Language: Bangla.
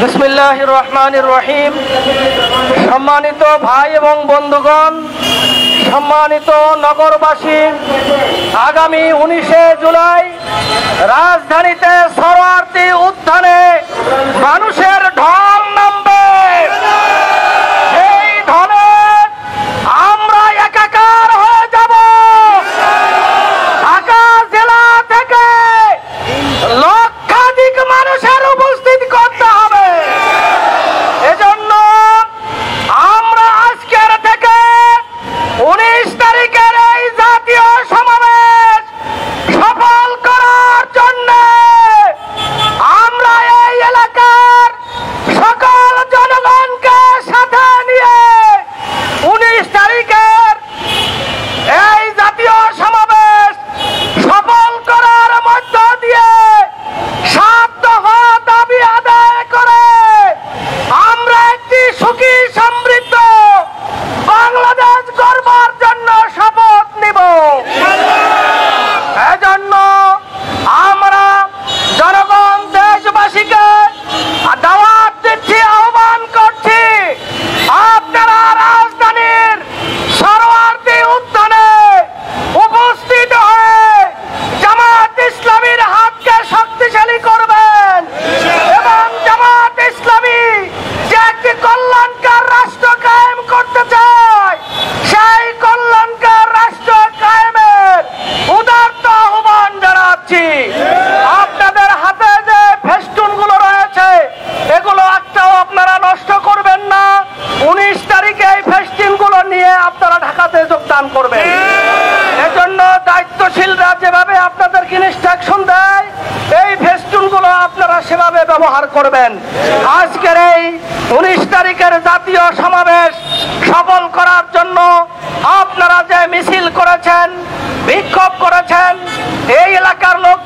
বিসমিল্লাহির রহমানির রহিম। সম্মানিত ভাই এবং বন্ধুগণ, সম্মানিত নগরবাসী, আগামী 19শে জুলাই রাজধানীতে শরণার্থী উত্থানে মানুষের ঢল নামবে। সেই ঢলে আমরা একাকার হয়ে যাব। ঢাকা জেলা থেকে লক্ষাধিক মানুষের উপস্থিত করতে হবে। এজন্য আমরা আজকের থেকে 19 তারিখের এই জাতীয় সমাবেশ সফল করার জন্য আমরা এই এলাকার সকল জনগণকে সাথে নিয়ে 19 তারিখের এই জাতীয় সমাবেশ সফল করার মধ্য দিয়ে 7 দফা দাবি আদায় করে আমরা একটি সুখী সমৃদ্ধ বাংলাদেশ গড়বার জন্য শপথ নিব। এজন্য আমরা জনগণ দেশবাসীকে দাওয়াত দিচ্ছি, আহ্বান করছি, আপনারা রাজধানীর শরণার্থী উত্থানে উপস্থিত হয়ে জামাত ইসলামীর হাতকে শক্তিশালী করবেন এবং জামাত ইসলামী যে একটি কল্যাণকর রাষ্ট্র কায়েম করতে চায়, সেই কল্যাণকর রাষ্ট্র কায়েমের উদাত্ত আহ্বান জানাচ্ছি। আপনাদের হাতে যে ফেস্টুন গুলো রয়েছে এগুলো একটাও আপনারা নষ্ট করবেন না। 19 তারিখে এই ফেস্টুন গুলো নিয়ে আপনারা ঢাকাতে যোগদান করবেন। এজন্য দায়িত্বশীলরা যেভাবে আপনাদেরকে ইনস্ট্রাকশন দেয় এই ফেস্টুন গুলো আপনারা সেভাবে ব্যবহার করবেন। আজকের এই 19 তারিখের জাতীয় সমাবেশ সফল করার জন্য আপনারা যে মিছিল করেছেন, বিক্ষোভ করেছেন, এই এলাকার লোক